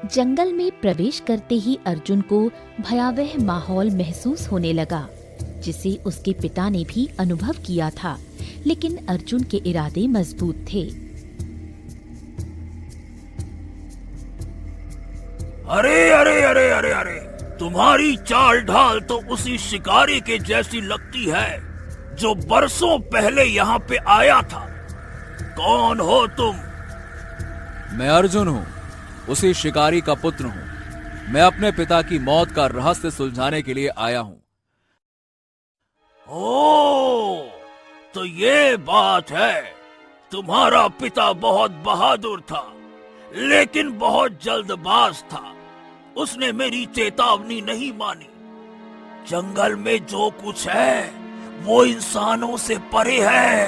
जंगल में प्रवेश करते ही अर्जुन को भयावह माहौल महसूस होने लगा, जिसे उसके पिता ने भी अनुभव किया था, लेकिन अर्जुन के इरादे मजबूत थे। अरे अरे अरे अरे अरे, तुम्हारी चाल ढाल तो उसी शिकारी के जैसी लगती है जो बरसों पहले यहाँ पे आया था। कौन हो तुम? मैं अर्जुन हूँ, उसी शिकारी का पुत्र हूँ। मैं अपने पिता की मौत का रहस्य सुलझाने के लिए आया हूँ। ओ, तो ये बात है। तुम्हारा पिता बहुत बहादुर था, लेकिन बहुत जल्दबाज था। उसने मेरी चेतावनी नहीं मानी। जंगल में जो कुछ है वो इंसानों से परे है।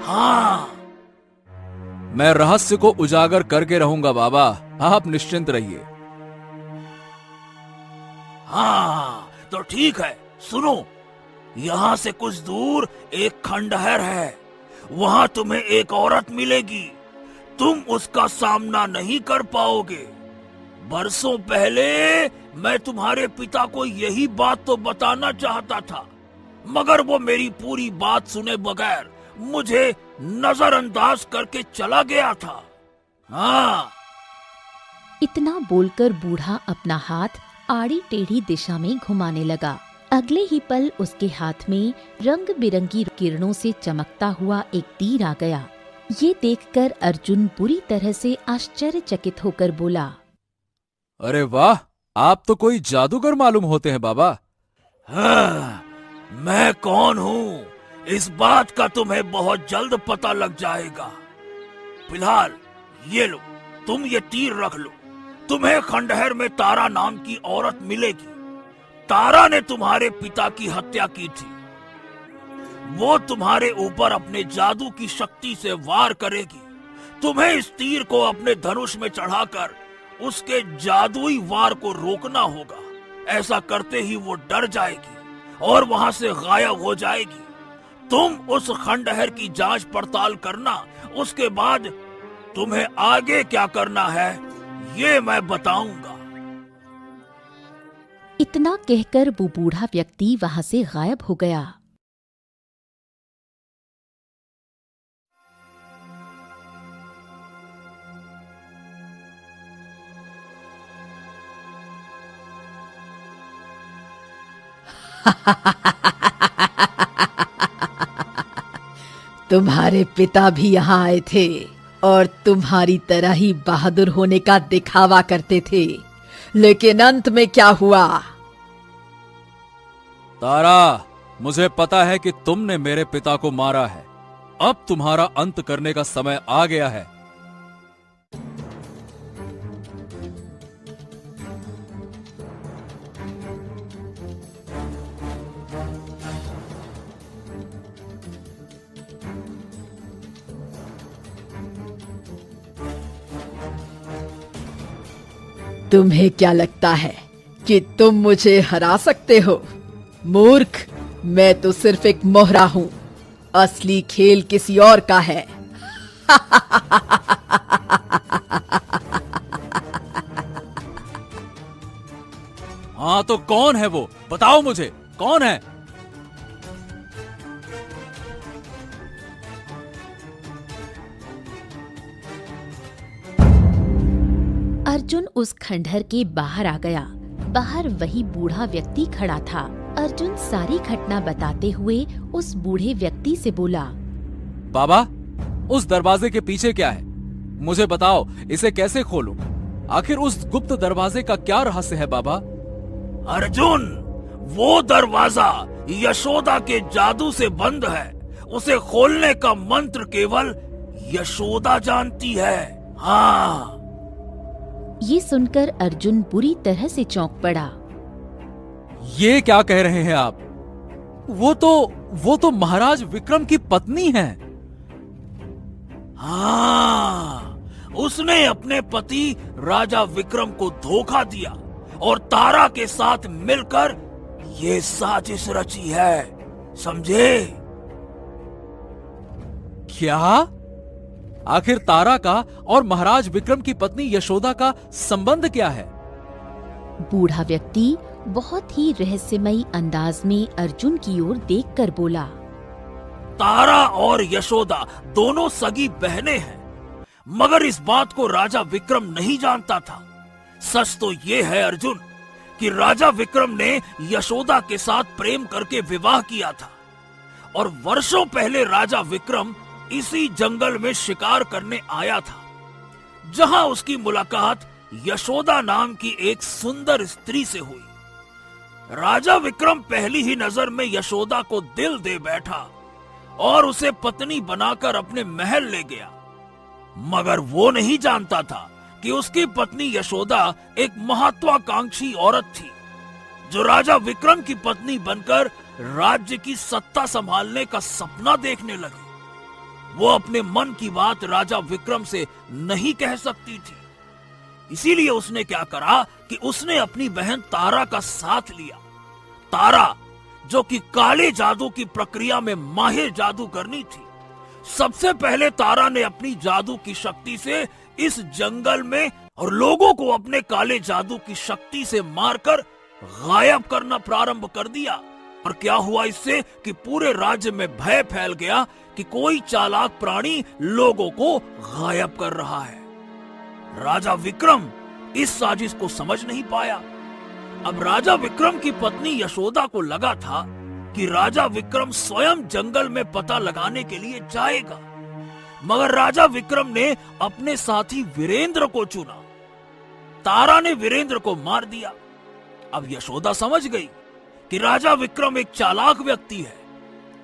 हाँ, मैं रहस्य को उजागर करके रहूंगा बाबा, आप निश्चिंत रहिए। हाँ तो ठीक है, सुनो। यहाँ से कुछ दूर एक खंडहर है। वहाँ तुम्हें एक औरत मिलेगी। तुम उसका सामना नहीं कर पाओगे। बरसों पहले मैं तुम्हारे पिता को यही बात तो बताना चाहता था, मगर वो मेरी पूरी बात सुने बगैर मुझे नजरअंदाज करके चला गया था। हाँ। इतना बोलकर बूढ़ा अपना हाथ आड़ी टेढ़ी दिशा में घुमाने लगा। अगले ही पल उसके हाथ में रंग बिरंगी किरणों से चमकता हुआ एक तीर आ गया। ये देखकर अर्जुन बुरी तरह से आश्चर्यचकित होकर बोला, अरे वाह, आप तो कोई जादूगर मालूम होते हैं बाबा। हाँ, मैं कौन हूँ इस बात का तुम्हें बहुत जल्द पता लग जाएगा। फिलहाल ये लो, तुम ये तीर रख लो। तुम्हें खंडहर में तारा नाम की औरत मिलेगी। तारा ने तुम्हारे पिता की हत्या की थी। वो तुम्हारे ऊपर अपने जादू की शक्ति से वार करेगी। तुम्हें इस तीर को अपने धनुष में चढ़ाकर उसके जादुई वार को रोकना होगा। ऐसा करते ही वो डर जाएगी और वहां से गायब हो जाएगी। तुम उस खंडहर की जांच पड़ताल करना। उसके बाद तुम्हें आगे क्या करना है ये मैं बताऊंगा। इतना कहकर वो बूढ़ा व्यक्ति वहां से गायब हो गया। तुम्हारे पिता भी यहाँ आए थे और तुम्हारी तरह ही बहादुर होने का दिखावा करते थे, लेकिन अंत में क्या हुआ? तारा, मुझे पता है कि तुमने मेरे पिता को मारा है। अब तुम्हारा अंत करने का समय आ गया है। तुम्हें क्या लगता है कि तुम मुझे हरा सकते हो? मूर्ख, मैं तो सिर्फ एक मोहरा हूं। असली खेल किसी और का है। हाँ तो कौन है वो? बताओ मुझे, कौन है? अर्जुन उस खंडहर के बाहर आ गया। बाहर वही बूढ़ा व्यक्ति खड़ा था। अर्जुन सारी घटना बताते हुए उस बूढ़े व्यक्ति से बोला, बाबा, उस दरवाजे के पीछे क्या है? मुझे बताओ, इसे कैसे खोलूं? आखिर उस गुप्त दरवाजे का क्या रहस्य है बाबा? अर्जुन, वो दरवाजा यशोदा के जादू से बंद है। उसे खोलने का मंत्र केवल यशोदा जानती है। हाँ। ये सुनकर अर्जुन बुरी तरह से चौंक पड़ा। ये क्या कह रहे हैं आप? वो तो महाराज विक्रम की पत्नी है। हाँ, उसने अपने पति राजा विक्रम को धोखा दिया और तारा के साथ मिलकर ये साजिश रची है, समझे? क्या? आखिर तारा का और महाराज विक्रम की पत्नी यशोदा का संबंध क्या है? बूढ़ा व्यक्ति बहुत ही रहस्यमयी अंदाज में अर्जुन की ओर देखकर बोला। तारा और यशोदा दोनों सगी बहनें हैं, मगर इस बात को राजा विक्रम नहीं जानता था। सच तो ये है अर्जुन कि राजा विक्रम ने यशोदा के साथ प्रेम करके विवाह किया था और वर्षों पहले राजा विक्रम इसी जंगल में शिकार करने आया था, जहां उसकी मुलाकात यशोदा नाम की एक सुंदर स्त्री से हुई। राजा विक्रम पहली ही नजर में यशोदा को दिल दे बैठा और उसे पत्नी बनाकर अपने महल ले गया, मगर वो नहीं जानता था कि उसकी पत्नी यशोदा एक महत्वाकांक्षी औरत थी, जो राजा विक्रम की पत्नी बनकर राज्य की सत्ता संभालने का सपना देखने लगी। वो अपने मन की बात राजा विक्रम से नहीं कह सकती थी, इसीलिए उसने क्या करा कि उसने अपनी बहन तारा का साथ लिया। तारा, जो कि काले जादू की प्रक्रिया में माहिर जादूगरनी थी, सबसे पहले तारा ने अपनी जादू की शक्ति से इस जंगल में और लोगों को अपने काले जादू की शक्ति से मारकर गायब करना प्रारंभ कर दिया। और क्या हुआ इससे कि पूरे राज्य में भय फैल गया कि कोई चालाक प्राणी लोगों को गायब कर रहा है। राजा विक्रम इस साजिश को समझ नहीं पाया। अब राजा विक्रम की पत्नी यशोदा को लगा था कि राजा विक्रम स्वयं जंगल में पता लगाने के लिए जाएगा, मगर राजा विक्रम ने अपने साथी वीरेंद्र को चुना। तारा ने वीरेंद्र को मार दिया। अब यशोदा समझ गई कि राजा विक्रम एक चालाक व्यक्ति है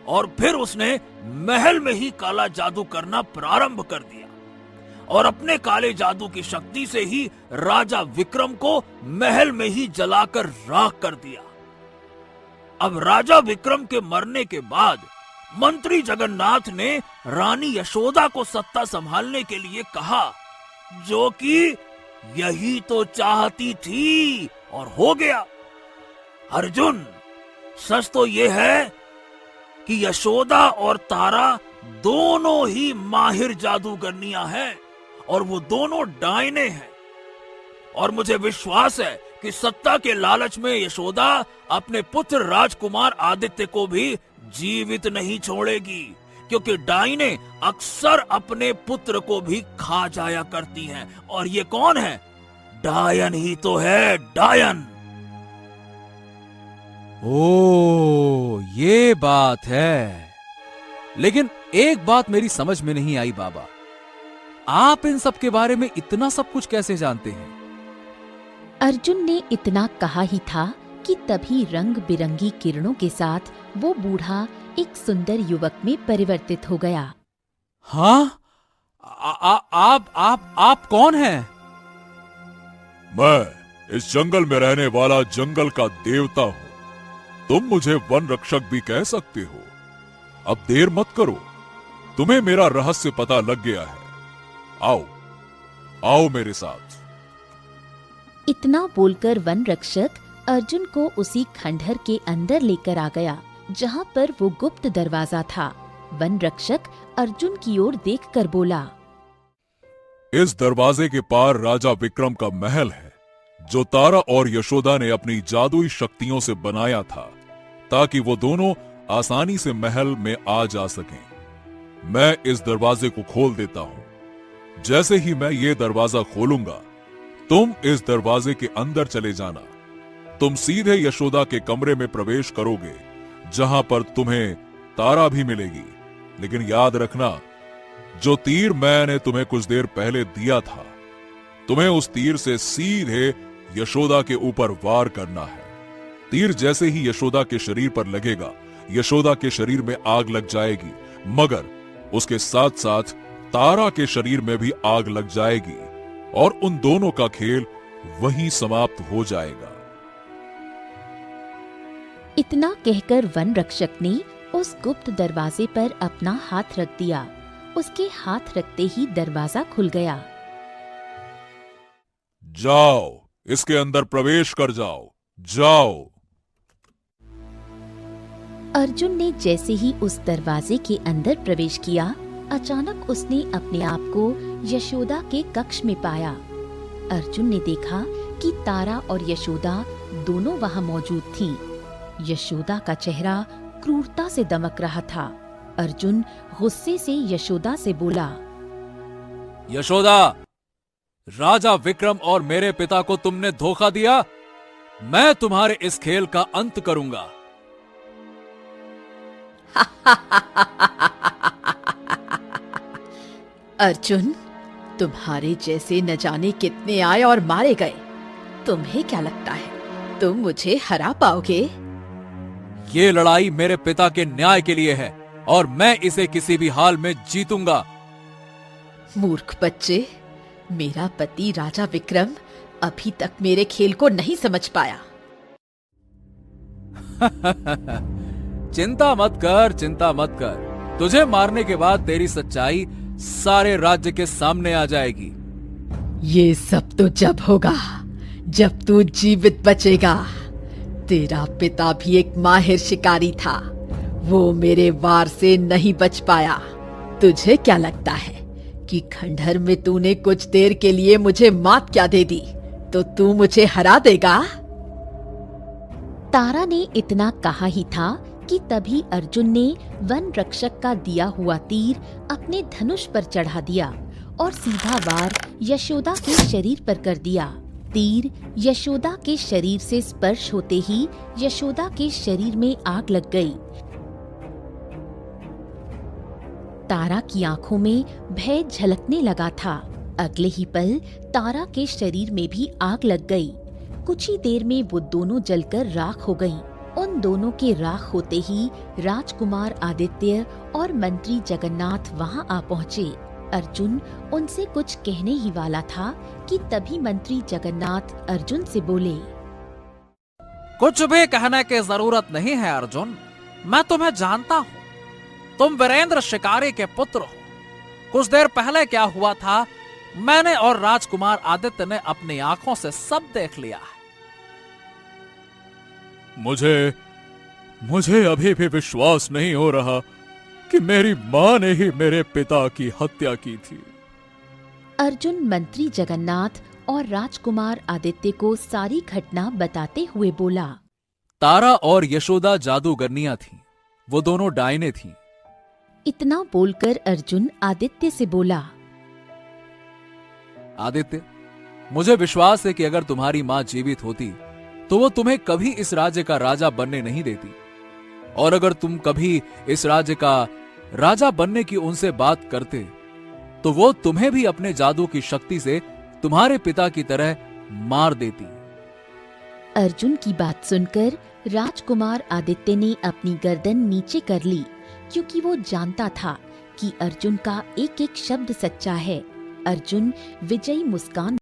और फिर उसने महल में ही काला जादू करना प्रारंभ कर दिया और अपने काले जादू की शक्ति से ही राजा विक्रम को महल में ही जलाकर राख कर दिया। अब राजा विक्रम के मरने के बाद मंत्री जगन्नाथ ने रानी यशोदा को सत्ता संभालने के लिए कहा, जो कि यही तो चाहती थी और हो गया। अर्जुन, सच तो यह है कि यशोदा और तारा दोनों ही माहिर जादूगरनियां हैं और वो दोनों डायने हैं, और मुझे विश्वास है कि सत्ता के लालच में यशोदा अपने पुत्र राजकुमार आदित्य को भी जीवित नहीं छोड़ेगी, क्योंकि डायने अक्सर अपने पुत्र को भी खा जाया करती हैं। और ये कौन है? डायन ही तो है, डायन। ओ, ये बात है। लेकिन एक बात मेरी समझ में नहीं आई बाबा, आप इन सब के बारे में इतना सब कुछ कैसे जानते हैं? अर्जुन ने इतना कहा ही था कि तभी रंग बिरंगी किरणों के साथ वो बूढ़ा एक सुंदर युवक में परिवर्तित हो गया। हाँ? आप कौन हैं? मैं इस जंगल में रहने वाला जंगल का देवता हूँ। तुम मुझे वन रक्षक भी कह सकते हो। अब देर मत करो, तुम्हें मेरा रहस्य पता लग गया है। आओ, आओ मेरे साथ। इतना बोलकर वन रक्षक अर्जुन को उसी खंडहर के अंदर लेकर आ गया जहाँ पर वो गुप्त दरवाजा था। वन रक्षक अर्जुन की ओर देखकर बोला, इस दरवाजे के पार राजा विक्रम का महल है, जो तारा और यशोदा ने अपनी जादुई शक्तियों से बनाया था, ताकि वो दोनों आसानी से महल में आ जा सकें। मैं इस दरवाजे को खोल देता हूं। जैसे ही मैं ये दरवाजा खोलूंगा, तुम इस दरवाजे के अंदर चले जाना। तुम सीधे यशोदा के कमरे में प्रवेश करोगे, जहां पर तुम्हें तारा भी मिलेगी। लेकिन याद रखना, जो तीर मैंने तुम्हें कुछ देर पहले दिया था, तुम्हें उस तीर से सीधे यशोदा के ऊपर वार करना है। तीर जैसे ही यशोदा के शरीर पर लगेगा, यशोदा के शरीर में आग लग जाएगी, मगर उसके साथ साथ तारा के शरीर में भी आग लग जाएगी और उन दोनों का खेल वहीं समाप्त हो जाएगा। इतना कहकर वन रक्षक ने उस गुप्त दरवाजे पर अपना हाथ रख दिया। उसके हाथ रखते ही दरवाजा खुल गया। जाओ, इसके अंदर प्रवेश कर जाओ, जाओ। अर्जुन ने जैसे ही उस दरवाजे के अंदर प्रवेश किया, अचानक उसने अपने आप को यशोदा के कक्ष में पाया। अर्जुन ने देखा कि तारा और यशोदा दोनों वहां मौजूद थीं। यशोदा का चेहरा क्रूरता से दमक रहा था। अर्जुन गुस्से से यशोदा से बोला, यशोदा, राजा विक्रम और मेरे पिता को तुमने धोखा दिया। मैं तुम्हारे इस खेल का अंत करूंगा। अर्जुन, तुम्हारे जैसे न जाने कितने आए और मारे गए। तुम्हें क्या लगता है तुम मुझे हरा पाओगे? ये लड़ाई मेरे पिता के न्याय के लिए है और मैं इसे किसी भी हाल में जीतूंगा। मूर्ख बच्चे, मेरा पति राजा विक्रम अभी तक मेरे खेल को नहीं समझ पाया। चिंता मत कर, चिंता मत कर। तुझे मारने के बाद तेरी सच्चाई सारे राज्य के सामने आ जाएगी। ये सब तो जब होगा जब तू जीवित बचेगा। तेरा पिता भी एक माहिर शिकारी था, वो मेरे वार से नहीं बच पाया। तुझे क्या लगता है कि खंडहर में तूने कुछ देर के लिए मुझे मात क्या दे दी तो तू मुझे हरा देगा? तारा ने इतना कहा ही था कि तभी अर्जुन ने वन रक्षक का दिया हुआ तीर अपने धनुष पर चढ़ा दिया और सीधा वार यशोदा के शरीर पर कर दिया। तीर यशोदा के शरीर से स्पर्श होते ही यशोदा के शरीर में आग लग गई। तारा की आंखों में भय झलकने लगा था। अगले ही पल तारा के शरीर में भी आग लग गई। कुछ ही देर में वो दोनों जलकर राख हो गईं। उन दोनों के राख होते ही राजकुमार आदित्य और मंत्री जगन्नाथ वहां आ पहुँचे। अर्जुन उनसे कुछ कहने ही वाला था कि तभी मंत्री जगन्नाथ अर्जुन से बोले, कुछ भी कहने की जरूरत नहीं है अर्जुन, मैं तुम्हें जानता हूँ। तुम वीरेंद्र शिकारी के पुत्र हो। कुछ देर पहले क्या हुआ था मैंने और राजकुमार आदित्य ने अपनी आंखों से सब देख लिया है। मुझे अभी भी विश्वास नहीं हो रहा कि मेरी मां ने ही मेरे पिता की हत्या की थी। अर्जुन मंत्री जगन्नाथ और राजकुमार आदित्य को सारी घटना बताते हुए बोला, तारा और यशोदा जादूगरनियां थीं। वो दोनों डायने थीं। इतना बोलकर अर्जुन आदित्य से बोला, आदित्य, मुझे विश्वास है कि अगर तुम्हारी मां जीवित होती तो वो तुम्हें कभी इस राज्य का राजा बनने नहीं देती, और अगर तुम कभी इस राज्य का राजा बनने की उनसे बात करते तो वो तुम्हें भी अपने जादू की शक्ति से तुम्हारे पिता की तरह मार देती। अर्जुन की बात सुनकर राजकुमार आदित्य ने अपनी गर्दन नीचे कर ली, क्योंकि वो जानता था कि अर्जुन का एक एक शब्द सच्चा है। अर्जुन विजयी मुस्कान